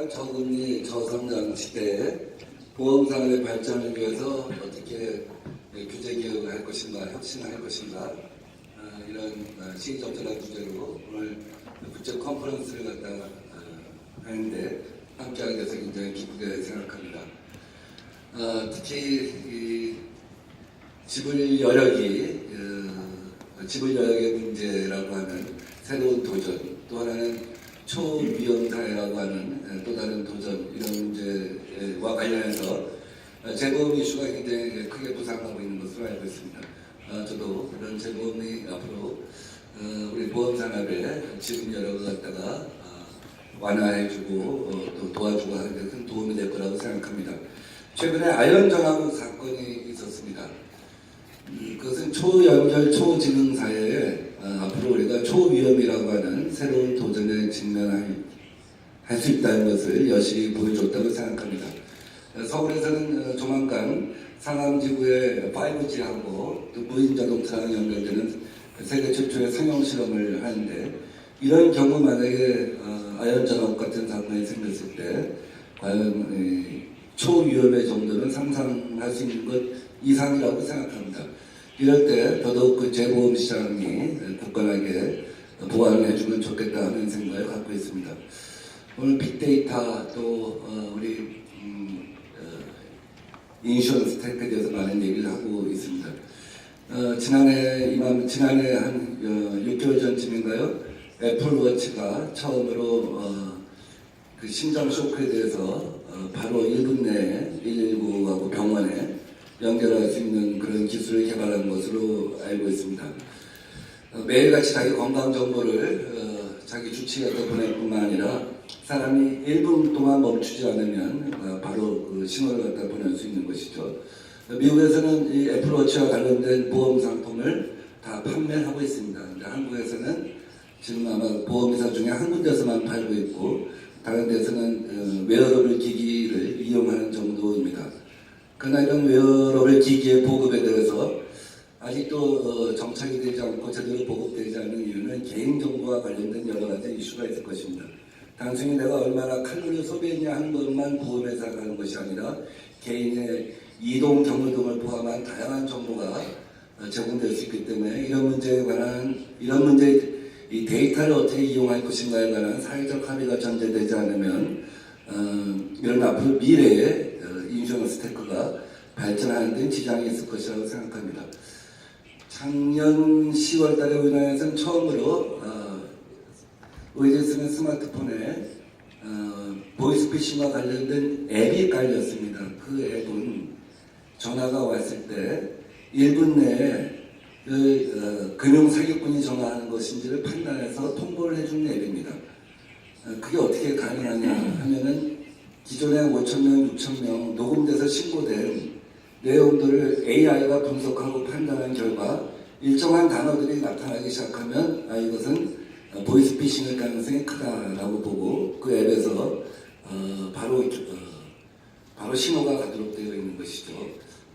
저금리 저성장 시대에 보험산업의 발전을 위해서 어떻게 규제 개혁을 할 것인가, 혁신할 것인가, 이런 시의적절한 주제로 오늘 국제 컨퍼런스를 갖다 하는데 함께하게 돼서 굉장히 기쁘게 생각합니다. 특히 이 지불 여력의 문제라고 하는 새로운 도전, 또 하나는 초위험 사회라고 하는 또 다른 도전, 이런 문제와 관련해서 재보험 이슈가 굉장히 크게 부상하고 있는 것으로 알고 있습니다. 저도 이런 재보험이 앞으로 우리 보험 산업에 지분 여력을 갖다가 완화해주고 또 도와주고 하는 데 큰 도움이 될 거라고 생각합니다. 최근에 아연 전화국 사건이 있었습니다. 그것은 초연결 초지능 사회에 앞으로 우리가 초위험이라고 하는 새로운 도전에 직면할 수 있다는 것을 여실히 보여줬다고 생각합니다. 서울에서는 조만간 상암지구에 5G하고 또 무인자동차랑 연결되는 세계 최초의 상용 실험을 하는데, 이런 경우 만약에 아연전화국 같은 사건이 생겼을 때 과연 초위험의 정도는 상상할 수 있는 것 이상이라고 생각합니다. 이럴 때 더더욱 그 재보험 시장이 굳건하게 보완을 해주면 좋겠다 하는 생각을 갖고 있습니다. 오늘 빅데이터 또 우리 인슈런스 테크에 대해서 많은 얘기를 하고 있습니다. 지난해 한 6개월 전쯤인가요? 애플워치가 처음으로 그 심장 쇼크에 대해서 바로 1분 내에 119하고 병원에 연결할 수 있는 그런 기술을 개발한 것으로 알고 있습니다. 매일같이 자기 건강 정보를 자기 주치의한테 보낼 뿐만 아니라 사람이 1분 동안 멈추지 않으면 바로 그 신호를 갖다 보낼 수 있는 것이죠. 미국에서는 이 애플워치와 관련된 보험 상품을 다 판매하고 있습니다. 근데 한국에서는 지금 아마 보험회사 중에 한 군데서만 팔고 있고, 다른 데서는 웨어러블 기기를 이용하는 정도입니다. 그러나 이런 웨어러블 기기의 보급에 대해서 아직도 정착이 되지 않고 제대로 보급되지 않는 이유는 개인정보와 관련된 여러 가지 이슈가 있을 것입니다. 단순히 내가 얼마나 칼로리 소비했냐 하는 것만 보험회사가 하는 것이 아니라 개인의 이동 경로 등을 포함한 다양한 정보가 제공될 수 있기 때문에 이런 문제 이 데이터를 어떻게 이용할 것인가에 관한 사회적 합의가 전제되지 않으면 이런 앞으로 미래에 인슈런스 테크가 발전하는 데 지장이 있을 것이라고 생각합니다. 작년 10월 달에 우리나라에서는 처음으로 우리가 쓰는 스마트폰에 보이스피싱과 관련된 앱이 깔렸습니다. 그 앱은 전화가 왔을 때 1분 내에 금융 사기꾼이 전화하는 것인지를 판단해서 통보를 해주는 앱입니다. 그게 어떻게 가능하냐 하면은 기존에 5,000명, 6,000명 녹음돼서 신고된 내용들을 AI가 분석하고 판단한 결과 일정한 단어들이 나타나기 시작하면 이것은 보이스피싱일 가능성이 크다라고 보고 그 앱에서 바로 신호가 가도록 되어 있는 것이죠.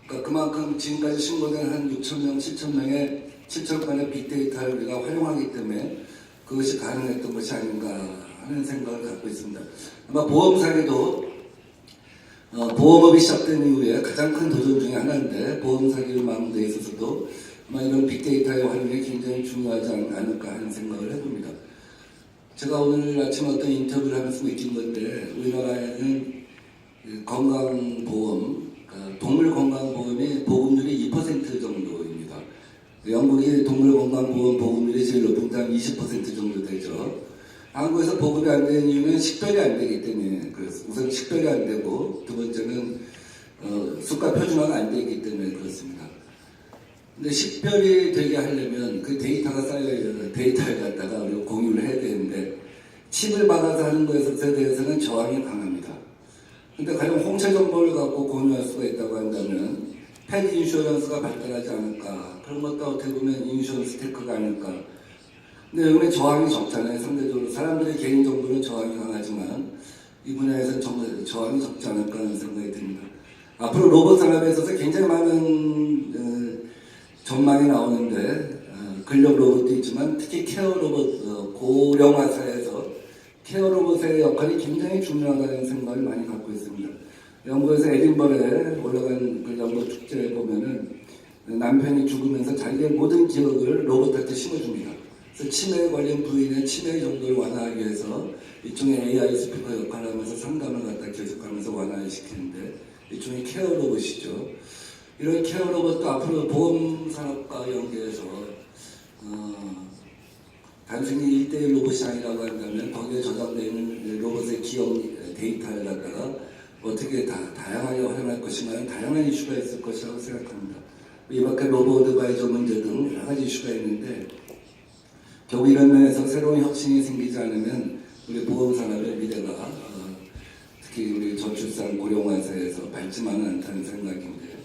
그러니까 그만큼 지금까지 신고된 한 6,000명, 7,000명의 7,000건의 빅데이터를 우리가 활용하기 때문에 그것이 가능했던 것이 아닌가 하는 생각을 갖고 있습니다. 아마 보험 사기도 보험업이 시작된 이후에 가장 큰 도전 중에 하나인데, 보험 사기를 막는 데 있어서도 아마 이런 빅데이터의 활용이 굉장히 중요하지 않을까 하는 생각을 해봅니다. 제가 오늘 아침 어떤 인터뷰를 하면서 느낀 건데, 우리나라에는 건강보험, 동물건강보험이 보급률이 2% 정도입니다. 영국이 동물건강보험 보급률이 제일 높은데 한 20% 정도 되죠. 한국에서 보급이 안 되는 이유는 식별이 안 되기 때문에 그렇습니다. 우선 식별이 안 되고, 두 번째는 수가 표준화가 안 되기 때문에 그렇습니다. 근데 식별이 되게 하려면 그 데이터가 쌓여있는 데이터를 갖다가 우리가 공유를 해야 되는데, 칩을 받아서 하는 것에 대해서는 저항이 강합니다. 근데 가령 홍채 정보를 갖고 공유할 수가 있다고 한다면 펫 인슈런스가 발달하지 않을까, 그런 것도 어떻게 보면 인슈런스 테크가 아닐까. 근데 여기는 저항이 적잖아요. 상대적으로 사람들의 개인정보는 저항이 강하지만 이 분야에서는 정말 저항이 적지 않을까 하는 생각이 듭니다. 앞으로 로봇 산업에 있어서 굉장히 많은 전망이 나오는데, 근력 로봇도 있지만 특히 케어 로봇, 고령화 사회에서 케어 로봇의 역할이 굉장히 중요하다는 생각을 많이 갖고 있습니다. 영국에서 에딘버러에 올라간 그 영국 축제에 보면은 남편이 죽으면서 자기의 모든 기억을 로봇한테 심어줍니다. 그래서 치매에 걸린 부인의 치매 정도를 완화하기 위해서 일종의 AI 스피커 역할을 하면서 상담을 갖다 계속하면서 완화를 시키는데 일종의 케어 로봇이죠. 이런 케어 로봇도 앞으로 보험 산업과 연계해서 단순히 1대1 로봇이 아니라고 한다면 거기에 저장되어 있는 로봇의 기억 데이터를 갖다가 어떻게 다양하게 활용할 것인가는 다양한 이슈가 있을 것이라고 생각합니다. 이 밖에 로봇 어드바이저 문제 등 여러 가지 이슈가 있는데 결국 이런 면에서 새로운 혁신이 생기지 않으면 우리 보험산업의 미래가 특히 우리 저출산 고령화사에서 밝지만은 않다는 생각인데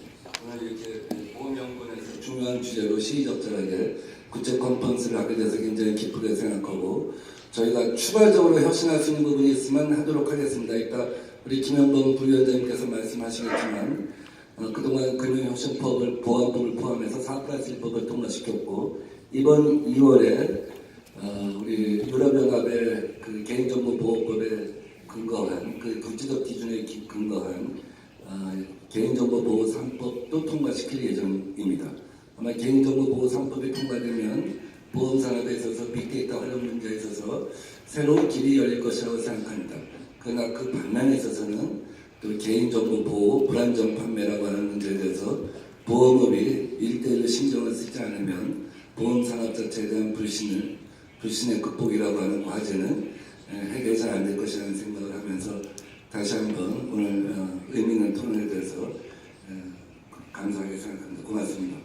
오늘 이렇게 보험연구원에서 중요한 주제로 시의적절하게 국제 컨퍼런스를 하게 돼서 굉장히 기쁘게 생각하고 저희가 추가적으로 혁신할 수 있는 부분이 있으면 하도록 하겠습니다. 이따 우리 김현범 부위원장님께서 말씀하시겠지만 그동안 금융혁신법을 보안법을 포함해서 4+1법을 통과시켰고 이번 2월에 우리 유럽연합의 그 개인정보보호법에 근거한 그 국제적 기준에 근거한 개인정보보호 3법도 통과시킬 예정입니다. 아마 개인정보보호 3법이 통과되면 보험산업에 있어서 빅데이터 활용 문제에 있어서 새로운 길이 열릴 것이라고 생각합니다. 그러나 그 반면에 있어서는 또 개인정보 보호, 불안정 판매라고 하는 문제에 대해서 보험업이 1대1로 신경을 쓰지 않으면 보험산업 자체에 대한 불신의 극복이라고 하는 과제는 해결이 잘 안 될 것이라는 생각을 하면서 다시 한번 오늘 의미 있는 토론에 대해서 감사하게 생각합니다. 고맙습니다.